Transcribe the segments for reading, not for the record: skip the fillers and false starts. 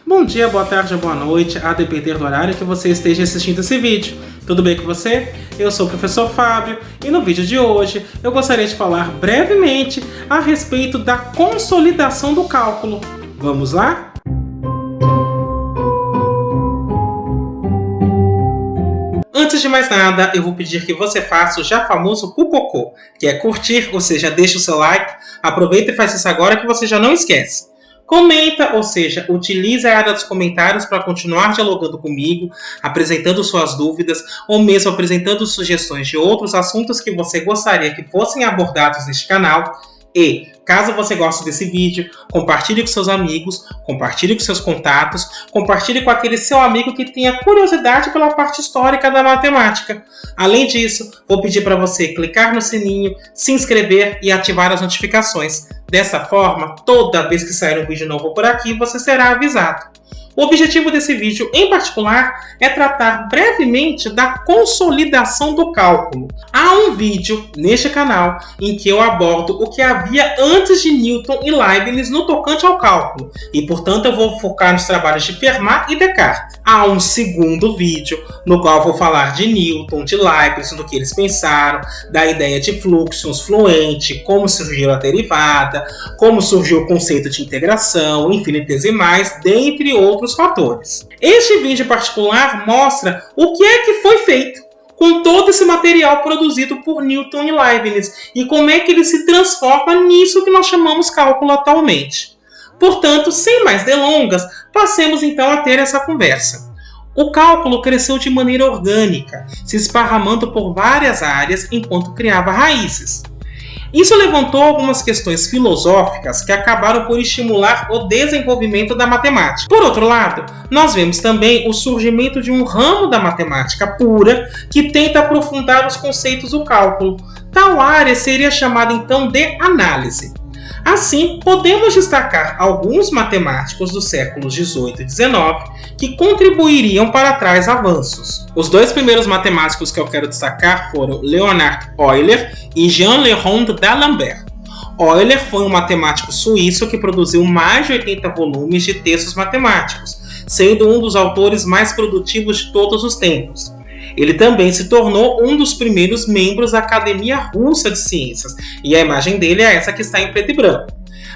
Bom dia, boa tarde, boa noite, a depender do horário que você esteja assistindo esse vídeo. Tudo bem com você? Eu sou o professor Fábio e no vídeo de hoje eu gostaria de falar brevemente a respeito da consolidação do cálculo. Vamos lá? Antes de mais nada, eu vou pedir que você faça o já famoso pupocô, que é curtir, ou seja, deixa o seu like, aproveita e faz isso agora que você já não esquece. Comenta, ou seja, utilize a área dos comentários para continuar dialogando comigo, apresentando suas dúvidas ou mesmo apresentando sugestões de outros assuntos que você gostaria que fossem abordados neste canal. E, caso você goste desse vídeo, compartilhe com seus amigos, compartilhe com seus contatos, compartilhe com aquele seu amigo que tenha curiosidade pela parte histórica da matemática. Além disso, vou pedir para você clicar no sininho, se inscrever e ativar as notificações. Dessa forma, toda vez que sair um vídeo novo por aqui, você será avisado. O objetivo desse vídeo, em particular, é tratar brevemente da consolidação do cálculo. Há um vídeo neste canal em que eu abordo o que havia antes de Newton e Leibniz no tocante ao cálculo, e portanto eu vou focar nos trabalhos de Fermat e Descartes. Há um segundo vídeo no qual vou falar de Newton, de Leibniz, do que eles pensaram, da ideia de fluxos fluente, como surgiu a derivada, como surgiu o conceito de integração, infinitesimais, dentre outros fatores. Este vídeo em particular mostra o que é que foi feito com todo esse material produzido por Newton e Leibniz e como é que ele se transforma nisso que nós chamamos cálculo atualmente. Portanto, sem mais delongas, passemos então a ter essa conversa. O cálculo cresceu de maneira orgânica, se esparramando por várias áreas enquanto criava raízes. Isso levantou algumas questões filosóficas que acabaram por estimular o desenvolvimento da matemática. Por outro lado, nós vemos também o surgimento de um ramo da matemática pura que tenta aprofundar os conceitos do cálculo. Tal área seria chamada então de análise. Assim, podemos destacar alguns matemáticos dos séculos XVIII e XIX que contribuiriam para tais avanços. Os dois primeiros matemáticos que eu quero destacar foram Leonhard Euler e Jean-Léonard d'Alembert. Euler foi um matemático suíço que produziu mais de 80 volumes de textos matemáticos, sendo um dos autores mais produtivos de todos os tempos. Ele também se tornou um dos primeiros membros da Academia Russa de Ciências, e a imagem dele é essa que está em preto e branco.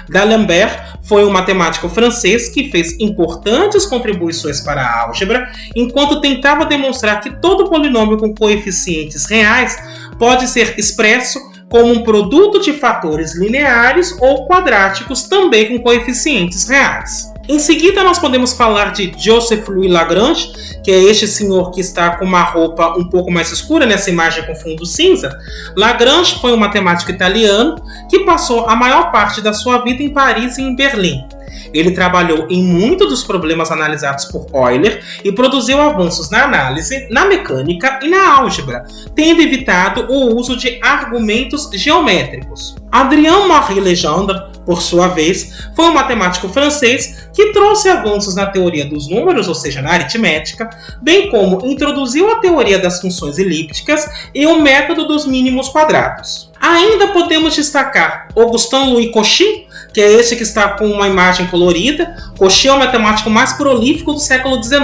D'Alembert foi um matemático francês que fez importantes contribuições para a álgebra, enquanto tentava demonstrar que todo polinômio com coeficientes reais pode ser expresso como um produto de fatores lineares ou quadráticos também com coeficientes reais. Em seguida, nós podemos falar de Joseph Louis Lagrange, que é este senhor que está com uma roupa um pouco mais escura nessa imagem com fundo cinza. Lagrange foi um matemático italiano que passou a maior parte da sua vida em Paris e em Berlim. Ele trabalhou em muitos dos problemas analisados por Euler e produziu avanços na análise, na mecânica e na álgebra, tendo evitado o uso de argumentos geométricos. Adrien-Marie Legendre, por sua vez, foi um matemático francês que trouxe avanços na teoria dos números, ou seja, na aritmética, bem como introduziu a teoria das funções elípticas e o método dos mínimos quadrados. Ainda podemos destacar Augustin-Louis Cauchy, que é este que está com uma imagem colorida. Cauchy é o matemático mais prolífico do século XIX.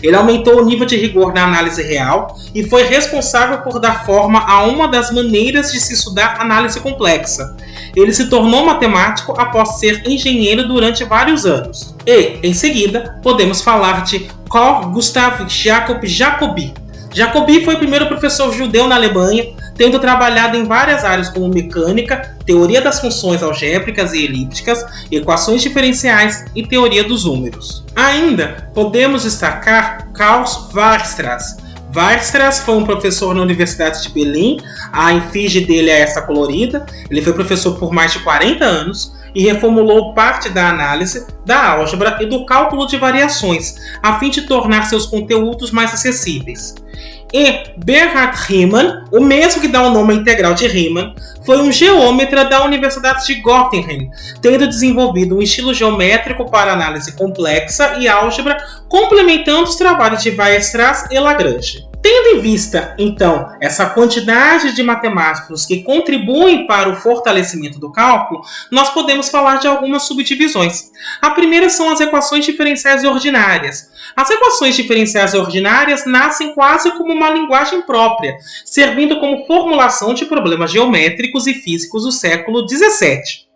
Ele aumentou o nível de rigor na análise real e foi responsável por dar forma a uma das maneiras de se estudar análise complexa. Ele se tornou matemático após ser engenheiro durante vários anos. E, em seguida, podemos falar de Carl Gustav Jacob Jacobi. Jacobi foi o primeiro professor judeu na Alemanha, tendo trabalhado em várias áreas como mecânica, teoria das funções algébricas e elípticas, equações diferenciais e teoria dos números. Ainda podemos destacar Karl Weierstrass. Weierstrass foi um professor na Universidade de Berlim, a efígie dele é essa colorida. Ele foi professor por mais de 40 anos e reformulou parte da análise, da álgebra e do cálculo de variações, a fim de tornar seus conteúdos mais acessíveis. E Bernhard Riemann, o mesmo que dá o nome à integral de Riemann, foi um geômetra da Universidade de Göttingen, tendo desenvolvido um estilo geométrico para análise complexa e álgebra, complementando os trabalhos de Weierstrass e Lagrange. Tendo em vista, então, essa quantidade de matemáticos que contribuem para o fortalecimento do cálculo, nós podemos falar de algumas subdivisões. A primeira são as equações diferenciais ordinárias. As equações diferenciais ordinárias nascem quase como uma linguagem própria, servindo como formulação de problemas geométricos e físicos do século XVII.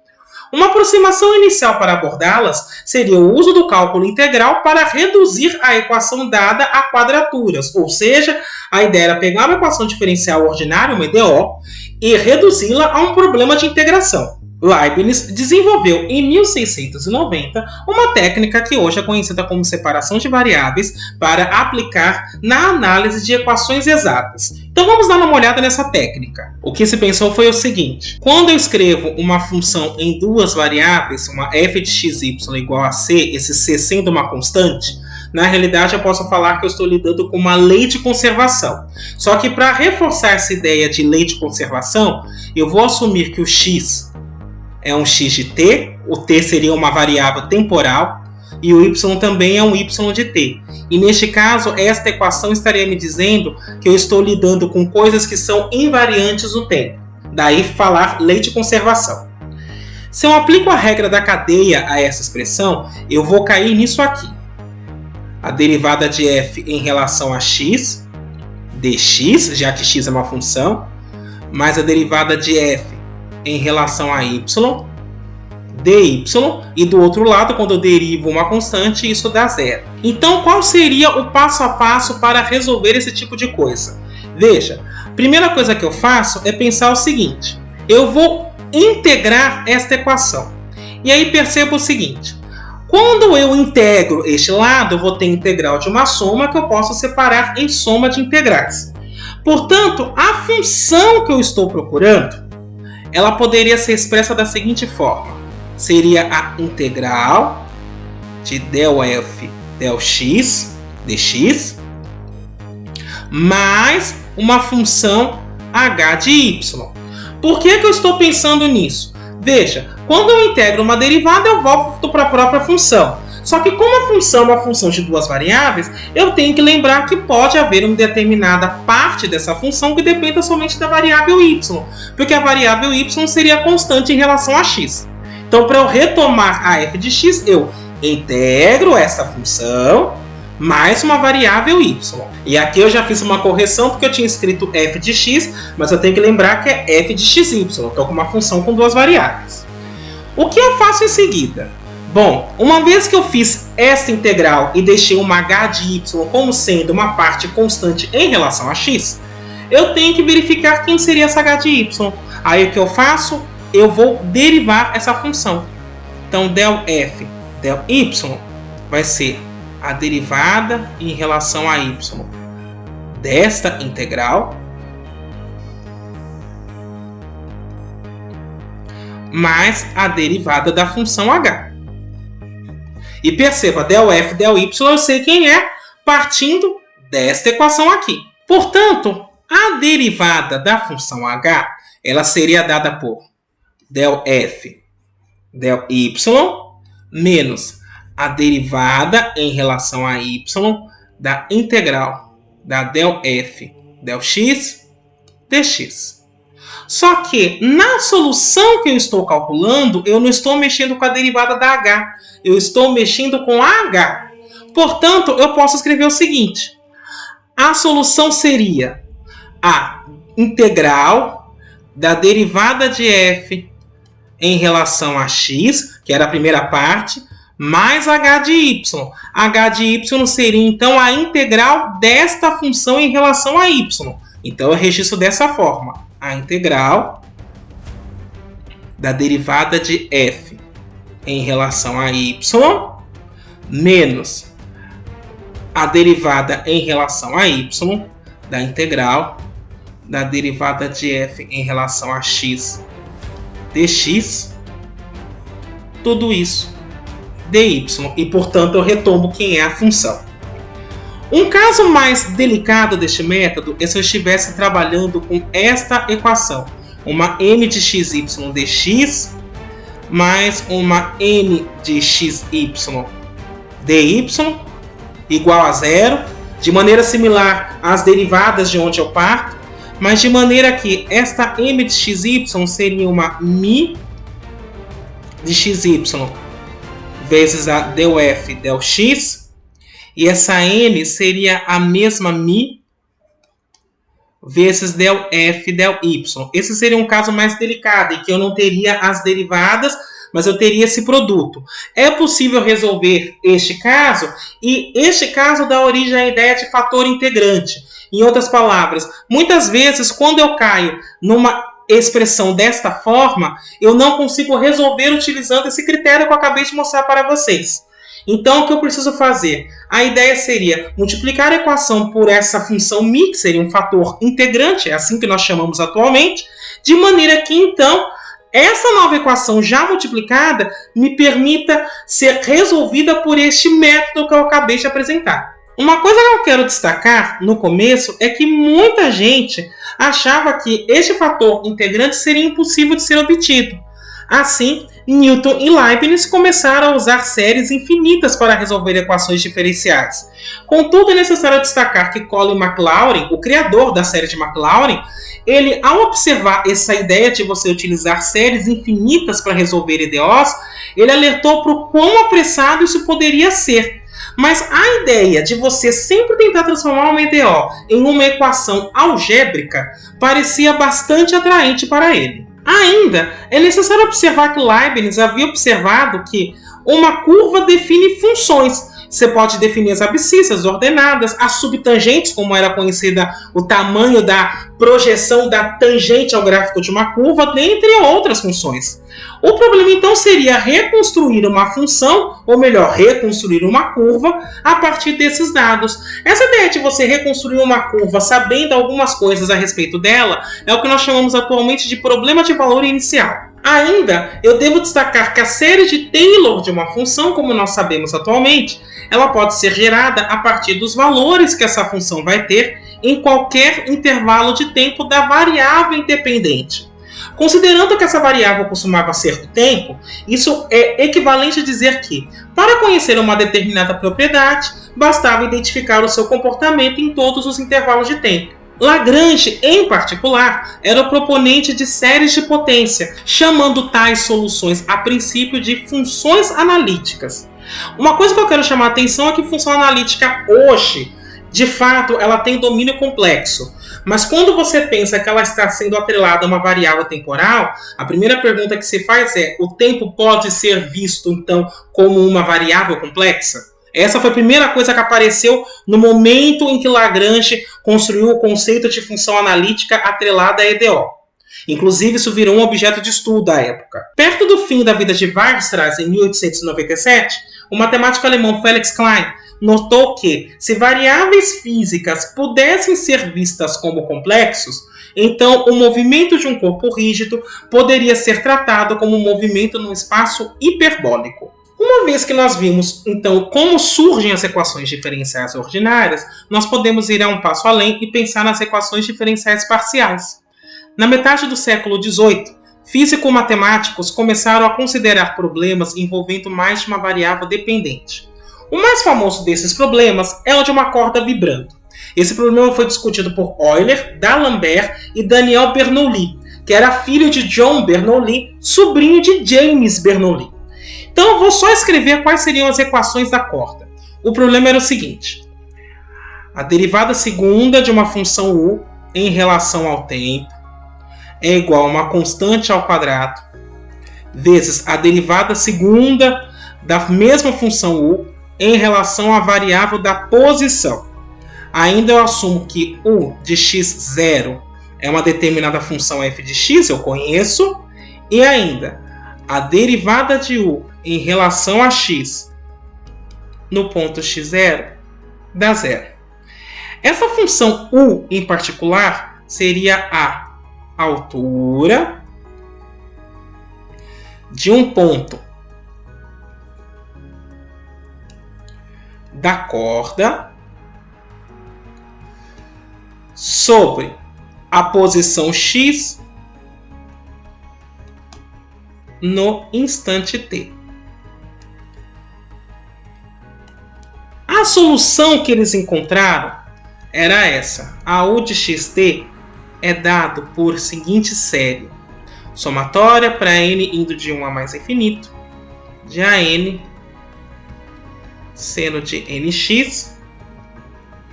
Uma aproximação inicial para abordá-las seria o uso do cálculo integral para reduzir a equação dada a quadraturas, ou seja, a ideia era pegar uma equação diferencial ordinária, uma EDO, e reduzi-la a um problema de integração. Leibniz desenvolveu em 1690 uma técnica que hoje é conhecida como separação de variáveis para aplicar na análise de equações exatas. Então vamos dar uma olhada nessa técnica. O que se pensou foi o seguinte: quando eu escrevo uma função em duas variáveis, uma f de xy igual a c, esse c sendo uma constante, na realidade eu posso falar que eu estou lidando com uma lei de conservação. Só que para reforçar essa ideia de lei de conservação, eu vou assumir que o x é um x de t, o t seria uma variável temporal, e o y também é um y de t. E neste caso, esta equação estaria me dizendo que eu estou lidando com coisas que são invariantes no tempo. Daí falar lei de conservação. Se eu aplico a regra da cadeia a essa expressão, eu vou cair nisso aqui. A derivada de f em relação a x, dx, já que x é uma função, mais a derivada de f em relação a y, dy, e do outro lado, quando eu derivo uma constante, isso dá zero. Então, qual seria o passo a passo para resolver esse tipo de coisa? Veja, a primeira coisa que eu faço é pensar o seguinte: eu vou integrar esta equação. E aí perceba o seguinte: quando eu integro este lado, eu vou ter integral de uma soma que eu posso separar em soma de integrais. Portanto, a função que eu estou procurando, ela poderia ser expressa da seguinte forma: seria a integral de del f del x dx mais uma função h de y. Por que eu estou pensando nisso? Veja, quando eu integro uma derivada, eu volto para a própria função. Só que como a função é uma função de duas variáveis, eu tenho que lembrar que pode haver uma determinada parte dessa função que dependa somente da variável y, porque a variável y seria constante em relação a x. Então, para eu retomar a f de x, eu integro essa função mais uma variável y. E aqui eu já fiz uma correção porque eu tinha escrito f de x, mas eu tenho que lembrar que é f de xy. Estou com uma função com duas variáveis. O que eu faço em seguida? Bom, uma vez que eu fiz esta integral e deixei uma h de y como sendo uma parte constante em relação a x, eu tenho que verificar quem seria essa h de y. Aí o que eu faço? Eu vou derivar essa função. Então, del f del y vai ser a derivada em relação a y desta integral mais a derivada da função h. E perceba, del f del y eu sei quem é, partindo desta equação aqui. Portanto, a derivada da função h, ela seria dada por del f del y menos a derivada em relação a y da integral da del f del x dx. Só que na solução que eu estou calculando, eu não estou mexendo com a derivada da h, eu estou mexendo com a h. Portanto, eu posso escrever o seguinte: a solução seria a integral da derivada de f em relação a x, que era a primeira parte, mais h de y. H de y seria, então, a integral desta função em relação a y. Então, eu registro dessa forma: a integral da derivada de f em relação a y menos a derivada em relação a y da integral da derivada de f em relação a x dx, tudo isso dy, e portanto eu retomo quem é a função. Um caso mais delicado deste método é se eu estivesse trabalhando com esta equação, uma m de xy dx mais uma n de xy dy igual a zero, de maneira similar às derivadas de onde eu parto, mas de maneira que esta m de xy seria uma μ de xy vezes a del f del x, e essa m seria a mesma μ vezes del f del y. Esse seria um caso mais delicado, em que eu não teria as derivadas, mas eu teria esse produto. É possível resolver este caso, e este caso dá origem à ideia de fator integrante. Em outras palavras, muitas vezes, quando eu caio numa expressão desta forma, eu não consigo resolver utilizando esse critério que eu acabei de mostrar para vocês. Então, o que eu preciso fazer? A ideia seria multiplicar a equação por essa função μ, que seria um fator integrante, é assim que nós chamamos atualmente, de maneira que, então, essa nova equação já multiplicada me permita ser resolvida por este método que eu acabei de apresentar. Uma coisa que eu quero destacar no começo é que muita gente achava que este fator integrante seria impossível de ser obtido. Assim, Newton e Leibniz começaram a usar séries infinitas para resolver equações diferenciais. Contudo, é necessário destacar que Colin Maclaurin, o criador da série de Maclaurin, ele, ao observar essa ideia de você utilizar séries infinitas para resolver EDOs, ele alertou para o quão apressado isso poderia ser. Mas a ideia de você sempre tentar transformar uma EDO em uma equação algébrica parecia bastante atraente para ele. Ainda, é necessário observar que Leibniz havia observado que uma curva define funções. Você pode definir as abscissas ordenadas, as subtangentes, como era conhecida o tamanho da projeção da tangente ao gráfico de uma curva, dentre outras funções. O problema então seria reconstruir uma função, ou melhor, reconstruir uma curva a partir desses dados. Essa ideia de você reconstruir uma curva sabendo algumas coisas a respeito dela é o que nós chamamos atualmente de problema de valor inicial. Ainda, eu devo destacar que a série de Taylor de uma função, como nós sabemos atualmente, ela pode ser gerada a partir dos valores que essa função vai ter em qualquer intervalo de tempo da variável independente. Considerando que essa variável costumava ser do tempo, isso é equivalente a dizer que, para conhecer uma determinada propriedade, bastava identificar o seu comportamento em todos os intervalos de tempo. Lagrange, em particular, era o proponente de séries de potência, chamando tais soluções a princípio de funções analíticas. Uma coisa que eu quero chamar a atenção é que função analítica hoje, de fato, ela tem domínio complexo. Mas quando você pensa que ela está sendo atrelada a uma variável temporal, a primeira pergunta que se faz é: o tempo pode ser visto, então, como uma variável complexa? Essa foi a primeira coisa que apareceu no momento em que Lagrange construiu o conceito de função analítica atrelada à EDO. Inclusive, isso virou um objeto de estudo à época. Perto do fim da vida de Weierstrass, em 1897, o matemático alemão Felix Klein notou que, se variáveis físicas pudessem ser vistas como complexos, então o movimento de um corpo rígido poderia ser tratado como um movimento num espaço hiperbólico. Uma vez que nós vimos, então, como surgem as equações diferenciais ordinárias, nós podemos ir a um passo além e pensar nas equações diferenciais parciais. Na metade do século XVIII, físico-matemáticos começaram a considerar problemas envolvendo mais de uma variável dependente. O mais famoso desses problemas é o de uma corda vibrando. Esse problema foi discutido por Euler, D'Alembert e Daniel Bernoulli, que era filho de John Bernoulli, sobrinho de James Bernoulli. Então eu vou só escrever quais seriam as equações da corda. O problema era o seguinte: a derivada segunda de uma função u em relação ao tempo é igual a uma constante ao quadrado vezes a derivada segunda da mesma função u em relação à variável da posição. Ainda eu assumo que u de x0 é uma determinada função f de x, eu conheço, e ainda a derivada de u em relação a x no ponto x0 dá zero. Essa função u em particular seria a altura de um ponto da corda sobre a posição x no instante t. A solução que eles encontraram era essa. A U de xt é dado por seguinte série somatória para n indo de 1 a mais infinito, de AN seno de nx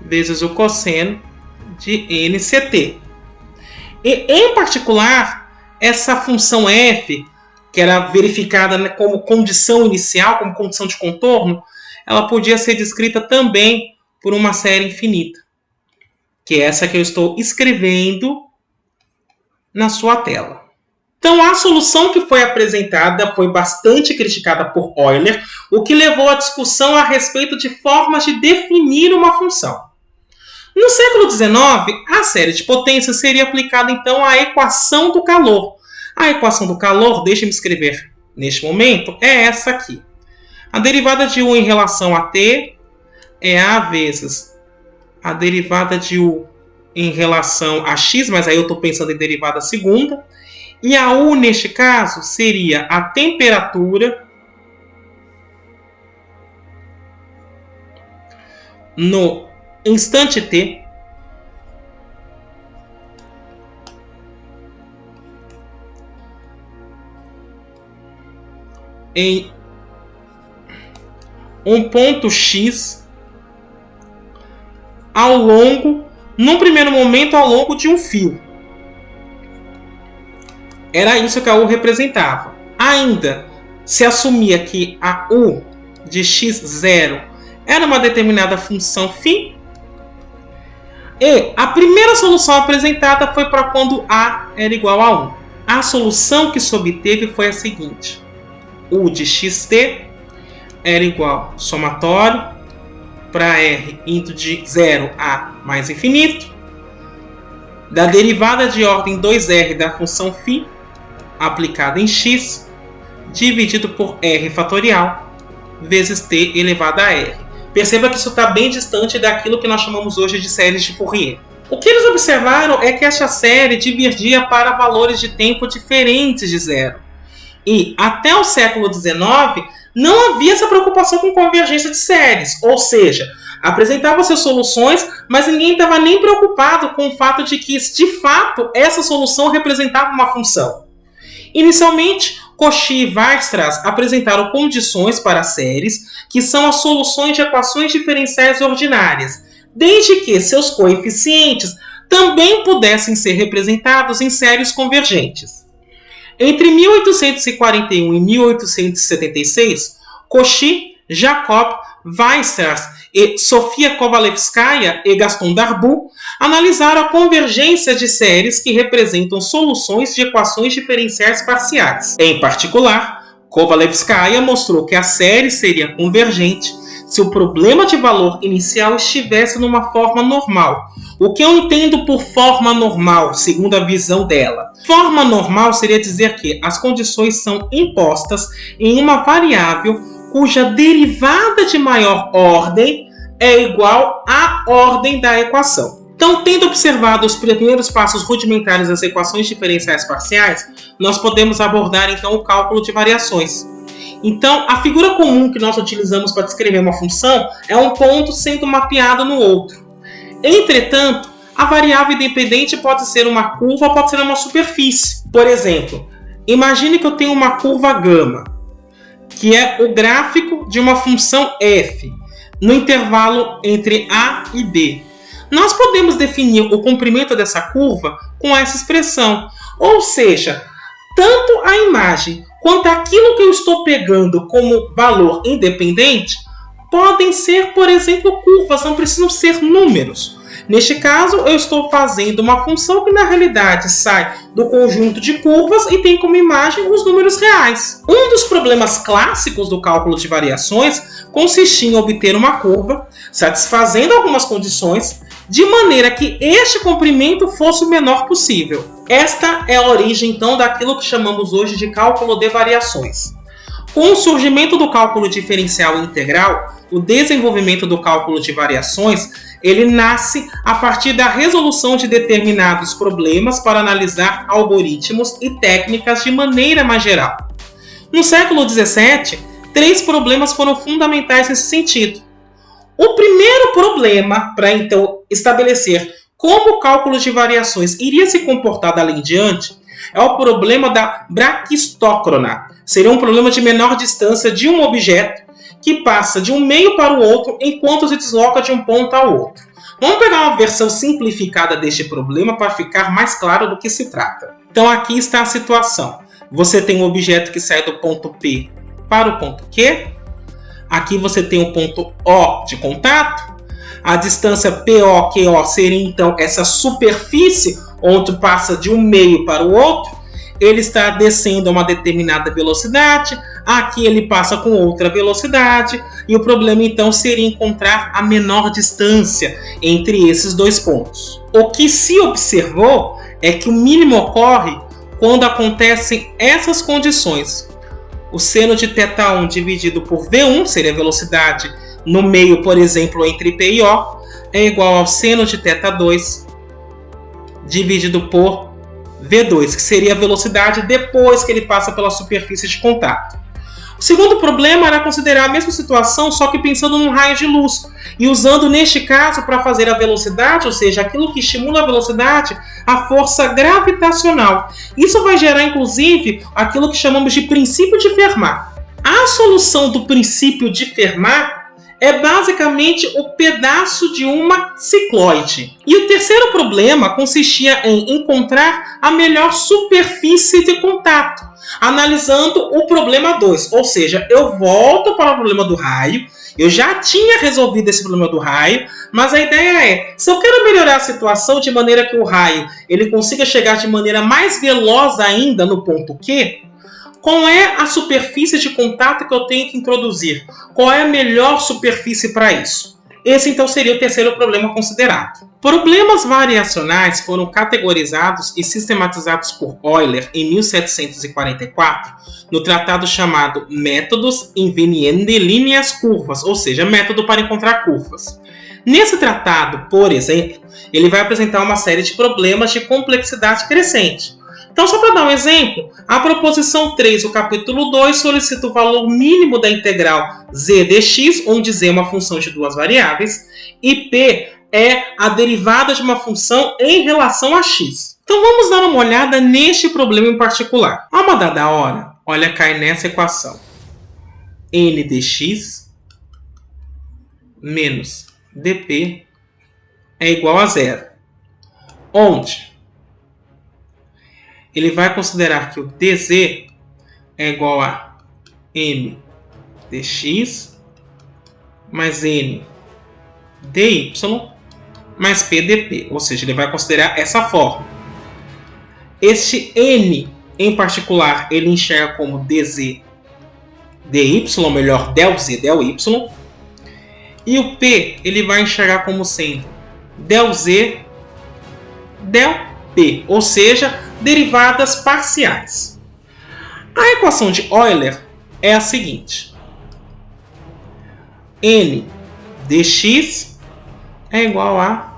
vezes o cosseno de nct. E, em particular, essa função f, que era verificada como condição inicial, como condição de contorno, ela podia ser descrita também por uma série infinita, que é essa que eu estou escrevendo na sua tela. Então, a solução que foi apresentada foi bastante criticada por Euler, o que levou à discussão a respeito de formas de definir uma função. No século XIX, a série de potências seria aplicada então à equação do calor. A equação do calor, deixe-me escrever neste momento, é essa aqui. A derivada de U em relação a T é A vezes a derivada de U em relação a X, mas aí eu estou pensando em derivada segunda. E a U, neste caso, seria a temperatura no instante T em um ponto X ao longo, num primeiro momento, ao longo de um fio. Era isso que a U representava. Ainda se assumia que a U de x0 era uma determinada função φ. E a primeira solução apresentada foi para quando A era igual a 1. A solução que se obteve foi a seguinte. U de xt era igual somatório para R indo de 0 a mais infinito da derivada de ordem 2R da função φ aplicada em x, dividido por r fatorial, vezes t elevado a r. Perceba que isso está bem distante daquilo que nós chamamos hoje de séries de Fourier. O que eles observaram é que essa série divergia para valores de tempo diferentes de zero. E, até o século XIX, não havia essa preocupação com convergência de séries, ou seja, apresentavam-se soluções, mas ninguém estava nem preocupado com o fato de que, de fato, essa solução representava uma função. Inicialmente, Cauchy e Weierstrass apresentaram condições para séries, que são as soluções de equações diferenciais ordinárias, desde que seus coeficientes também pudessem ser representados em séries convergentes. Entre 1841 e 1876, Cauchy, Jacob, Weierstrass e Sofia Kovalevskaya e Gaston Darboux analisaram a convergência de séries que representam soluções de equações diferenciais parciais. Em particular, Kovalevskaya mostrou que a série seria convergente se o problema de valor inicial estivesse numa forma normal. O que eu entendo por forma normal, segundo a visão dela? Forma normal seria dizer que as condições são impostas em uma variável cuja derivada de maior ordem é igual à ordem da equação. Então, tendo observado os primeiros passos rudimentares das equações diferenciais parciais, nós podemos abordar então o cálculo de variações. Então, a figura comum que nós utilizamos para descrever uma função é um ponto sendo mapeado no outro. Entretanto, a variável independente pode ser uma curva, pode ser uma superfície. Por exemplo, imagine que eu tenho uma curva gama, que é o gráfico de uma função f, no intervalo entre a e b. Nós podemos definir o comprimento dessa curva com essa expressão. Ou seja, tanto a imagem quanto aquilo que eu estou pegando como valor independente podem ser, por exemplo, curvas, não precisam ser números. Neste caso, eu estou fazendo uma função que na realidade sai do conjunto de curvas e tem como imagem os números reais. Um dos problemas clássicos do cálculo de variações consistia em obter uma curva, satisfazendo algumas condições, de maneira que este comprimento fosse o menor possível. Esta é a origem, então, daquilo que chamamos hoje de cálculo de variações. Com o surgimento do cálculo diferencial integral, o desenvolvimento do cálculo de variações, ele nasce a partir da resolução de determinados problemas para analisar algoritmos e técnicas de maneira mais geral. No século XVII, 3 problemas foram fundamentais nesse sentido. O primeiro problema para então estabelecer como o cálculo de variações iria se comportar dali em diante é o problema da braquistócrona. Seria um problema de menor distância de um objeto que passa de um meio para o outro enquanto se desloca de um ponto ao outro. Vamos pegar uma versão simplificada deste problema para ficar mais claro do que se trata. Então aqui está a situação. Você tem um objeto que sai do ponto P para o ponto Q. Aqui você tem o ponto O de contato. A distância PO-QO seria então essa superfície onde passa de um meio para o outro. Ele está descendo a uma determinada velocidade. Aqui ele passa com outra velocidade. E o problema então seria encontrar a menor distância entre esses dois pontos. O que se observou é que o mínimo ocorre quando acontecem essas condições. O seno de θ1 dividido por V1, seria a velocidade no meio, por exemplo, entre P e O, é igual ao seno de θ2 dividido por V2, que seria a velocidade depois que ele passa pela superfície de contato. O segundo problema era considerar a mesma situação, só que pensando num raio de luz, e usando neste caso para fazer a velocidade, ou seja, aquilo que estimula a velocidade, a força gravitacional. Isso vai gerar, inclusive, aquilo que chamamos de princípio de Fermat. A solução do princípio de Fermat é basicamente o pedaço de uma cicloide. E o terceiro problema consistia em encontrar a melhor superfície de contato, analisando o problema 2. Ou seja, eu volto para o problema do raio, eu já tinha resolvido esse problema do raio, mas a ideia é, se eu quero melhorar a situação de maneira que o raio ele consiga chegar de maneira mais veloz ainda no ponto Q, qual é a superfície de contato que eu tenho que introduzir? Qual é a melhor superfície para isso? Esse, então, seria o terceiro problema considerado. Problemas variacionais foram categorizados e sistematizados por Euler em 1744, no tratado chamado Métodos inveniendo líneas curvas, ou seja, método para encontrar curvas. Nesse tratado, por exemplo, ele vai apresentar uma série de problemas de complexidade crescente. Então, só para dar um exemplo, a proposição 3, o capítulo 2, solicita o valor mínimo da integral z dx, onde z é uma função de duas variáveis, e p é a derivada de uma função em relação a x. Então, vamos dar uma olhada neste problema em particular. A uma dada hora, olha, cai nessa equação. N dx menos dp é igual a zero. Onde ele vai considerar que o dz é igual a m dx mais n dy mais p dp. Ou seja, ele vai considerar essa forma. Este n, em particular, ele enxerga como dz dy, ou melhor, del z del y. E o p ele vai enxergar como sendo del z del p, ou seja, derivadas parciais. A equação de Euler é a seguinte: n dx é igual a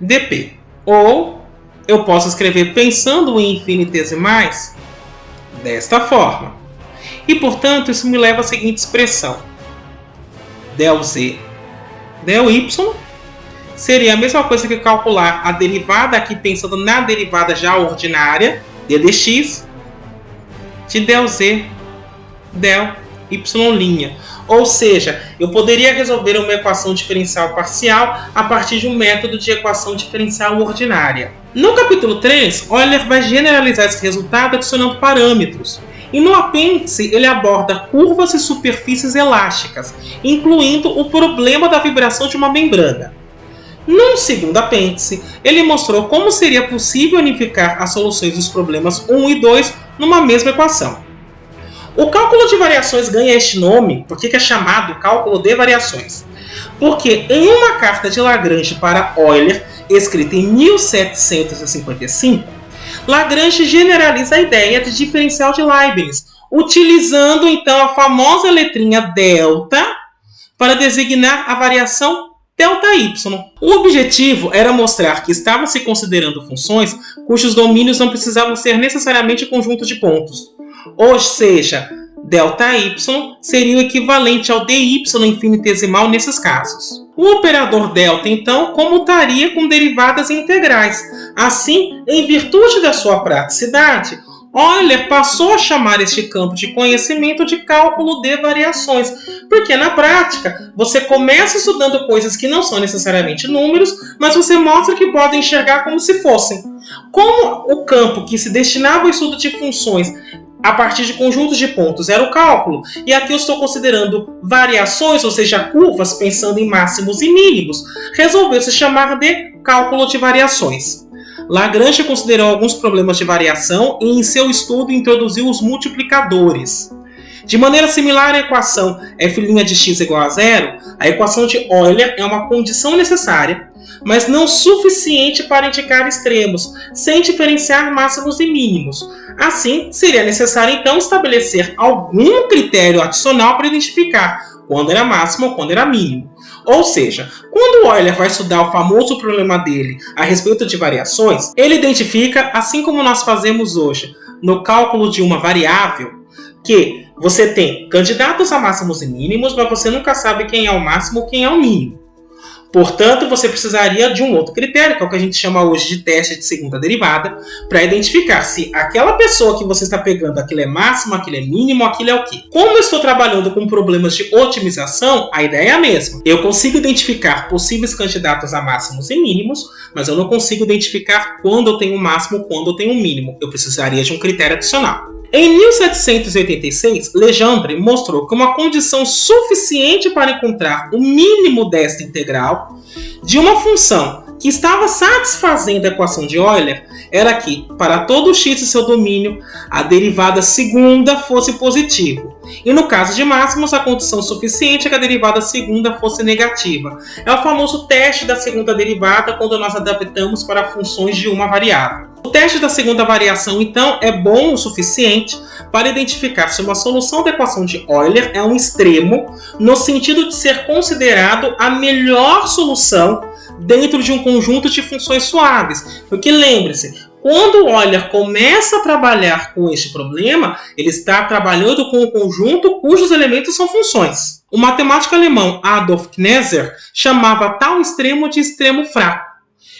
dp. Ou eu posso escrever pensando em infinitesimais desta forma. E, portanto, isso me leva à seguinte expressão: del z del y seria a mesma coisa que calcular a derivada aqui pensando na derivada já ordinária, d dx, de del z del y'. Ou seja, eu poderia resolver uma equação diferencial parcial a partir de um método de equação diferencial ordinária. No capítulo 3, Euler vai generalizar esse resultado adicionando parâmetros. E no apêndice ele aborda curvas e superfícies elásticas, incluindo o problema da vibração de uma membrana. Num segundo apêndice, ele mostrou como seria possível unificar as soluções dos problemas 1 e 2 numa mesma equação. O cálculo de variações ganha este nome, porque é chamado cálculo de variações, porque em uma carta de Lagrange para Euler, escrita em 1755, Lagrange generaliza a ideia de diferencial de Leibniz, utilizando então a famosa letrinha delta para designar a variação ΔY. O objetivo era mostrar que estavam se considerando funções cujos domínios não precisavam ser necessariamente conjuntos de pontos. Ou seja, Δy seria o equivalente ao dy infinitesimal nesses casos. O operador delta, então, comutaria com derivadas integrais. Assim, em virtude da sua praticidade, Euler passou a chamar este campo de conhecimento de cálculo de variações, porque na prática você começa estudando coisas que não são necessariamente números, mas você mostra que podem enxergar como se fossem. Como o campo que se destinava ao estudo de funções a partir de conjuntos de pontos era o cálculo, e aqui eu estou considerando variações, ou seja, curvas, pensando em máximos e mínimos, resolveu se chamar de cálculo de variações. Lagrange considerou alguns problemas de variação e em seu estudo introduziu os multiplicadores. De maneira similar à equação f' de x igual a zero, a equação de Euler é uma condição necessária, mas não suficiente para indicar extremos, sem diferenciar máximos e mínimos. Assim, seria necessário então estabelecer algum critério adicional para identificar quando era máximo ou quando era mínimo. Ou seja, quando Euler vai estudar o famoso problema dele a respeito de variações, ele identifica, assim como nós fazemos hoje no cálculo de uma variável, que você tem candidatos a máximos e mínimos, mas você nunca sabe quem é o máximo ou quem é o mínimo. Portanto, você precisaria de um outro critério, que é o que a gente chama hoje de teste de segunda derivada, para identificar se aquela pessoa que você está pegando, aquilo é máximo, aquilo é mínimo, aquilo é o quê. Como eu estou trabalhando com problemas de otimização, a ideia é a mesma. Eu consigo identificar possíveis candidatos a máximos e mínimos, mas eu não consigo identificar quando eu tenho um máximo, quando eu tenho um mínimo. Eu precisaria de um critério adicional. Em 1786, Legendre mostrou que uma condição suficiente para encontrar o mínimo desta integral de uma função que estava satisfazendo a equação de Euler era que, para todo x e seu domínio, a derivada segunda fosse positiva. E no caso de máximos, a condição suficiente é que a derivada segunda fosse negativa. É o famoso teste da segunda derivada quando nós adaptamos para funções de uma variável. O teste da segunda variação, então, é bom o suficiente para identificar se uma solução da equação de Euler é um extremo, no sentido de ser considerado a melhor solução dentro de um conjunto de funções suaves. Porque lembre-se, quando Euler começa a trabalhar com este problema, ele está trabalhando com um conjunto cujos elementos são funções. O matemático alemão Adolf Kneser chamava tal extremo de extremo fraco.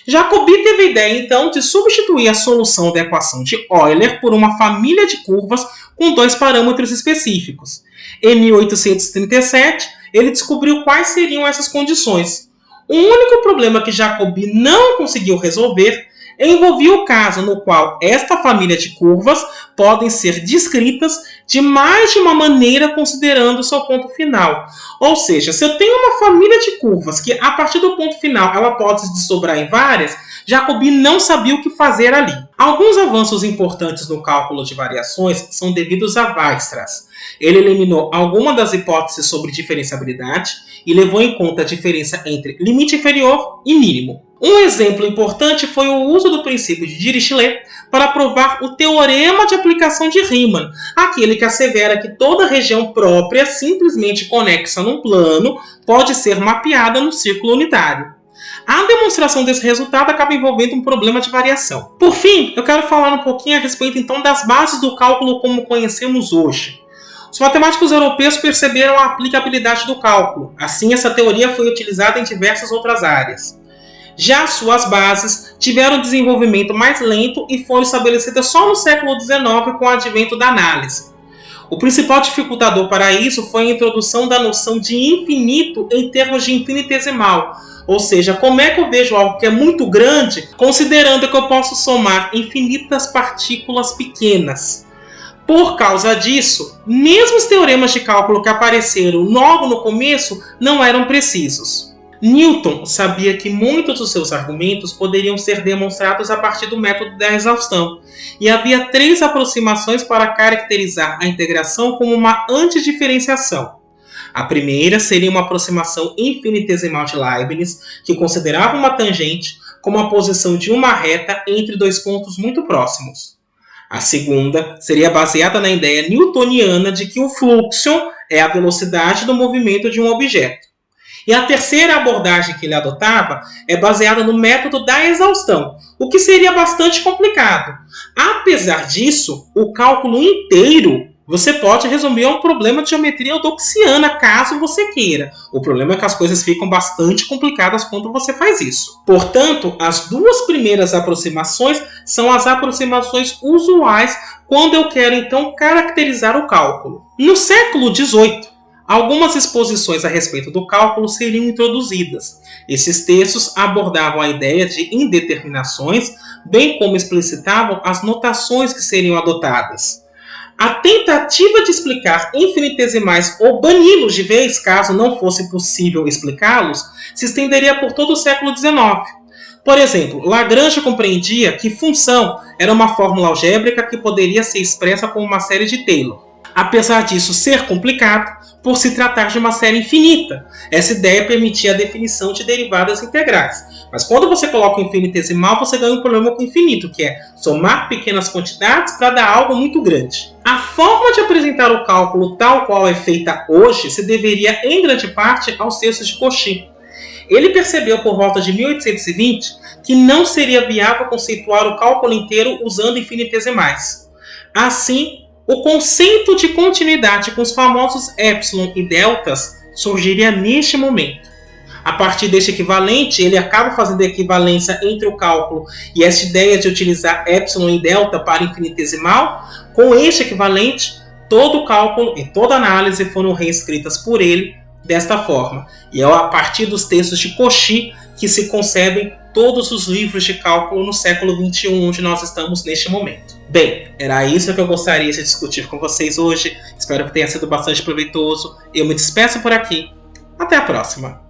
Jacobi teve a ideia, então, de substituir a solução da equação de Euler por uma família de curvas com dois parâmetros específicos. Em 1837, ele descobriu quais seriam essas condições. O único problema que Jacobi não conseguiu resolver envolvia o caso no qual esta família de curvas podem ser descritas de mais de uma maneira considerando seu ponto final. Ou seja, se eu tenho uma família de curvas que a partir do ponto final ela pode se desdobrar em várias, Jacobi não sabia o que fazer ali. Alguns avanços importantes no cálculo de variações são devidos a Weierstrass. Ele eliminou algumas das hipóteses sobre diferenciabilidade e levou em conta a diferença entre limite inferior e mínimo. Um exemplo importante foi o uso do princípio de Dirichlet para provar o teorema de aplicação de Riemann, aquele que assevera que toda região própria, simplesmente conexa num plano, pode ser mapeada no círculo unitário. A demonstração desse resultado acaba envolvendo um problema de variação. Por fim, eu quero falar um pouquinho a respeito então das bases do cálculo como conhecemos hoje. Os matemáticos europeus perceberam a aplicabilidade do cálculo, assim essa teoria foi utilizada em diversas outras áreas. Já suas bases tiveram um desenvolvimento mais lento e foram estabelecidas só no século XIX com o advento da análise. O principal dificultador para isso foi a introdução da noção de infinito em termos de infinitesimal, ou seja, como é que eu vejo algo que é muito grande, considerando que eu posso somar infinitas partículas pequenas. Por causa disso, mesmo os teoremas de cálculo que apareceram logo no começo não eram precisos. Newton sabia que muitos dos seus argumentos poderiam ser demonstrados a partir do método da exaustão, e havia três aproximações para caracterizar a integração como uma antidiferenciação. A primeira seria uma aproximação infinitesimal de Leibniz, que considerava uma tangente como a posição de uma reta entre dois pontos muito próximos. A segunda seria baseada na ideia newtoniana de que o fluxo é a velocidade do movimento de um objeto. E a terceira abordagem que ele adotava é baseada no método da exaustão, o que seria bastante complicado. Apesar disso, o cálculo inteiro Você pode resumir a um problema de geometria eudoxiana, caso você queira. O problema é que as coisas ficam bastante complicadas quando você faz isso. Portanto, as duas primeiras aproximações são as aproximações usuais quando eu quero, então, caracterizar o cálculo. No século XVIII, algumas exposições a respeito do cálculo seriam introduzidas. Esses textos abordavam a ideia de indeterminações, bem como explicitavam as notações que seriam adotadas. A tentativa de explicar infinitesimais ou bani-los de vez, caso não fosse possível explicá-los, se estenderia por todo o século XIX. Por exemplo, Lagrange compreendia que função era uma fórmula algébrica que poderia ser expressa como uma série de Taylor. Apesar disso ser complicado, por se tratar de uma série infinita, essa ideia permitia a definição de derivadas integrais. Mas quando você coloca o infinitesimal, você ganha um problema com o infinito, que é somar pequenas quantidades para dar algo muito grande. A forma de apresentar o cálculo tal qual é feita hoje se deveria, em grande parte, aos textos de Cauchy. Ele percebeu por volta de 1820 que não seria viável conceituar o cálculo inteiro usando infinitesimais. Assim, o conceito de continuidade com os famosos epsilon e deltas surgiria neste momento. A partir deste equivalente, ele acaba fazendo a equivalência entre o cálculo e essa ideia de utilizar epsilon e delta para infinitesimal. Com este equivalente, todo o cálculo e toda a análise foram reescritas por ele desta forma. E é a partir dos textos de Cauchy que se concebem todos os livros de cálculo no século XXI, onde nós estamos neste momento. Bem, era isso que eu gostaria de discutir com vocês hoje. Espero que tenha sido bastante proveitoso. Eu me despeço por aqui. Até a próxima!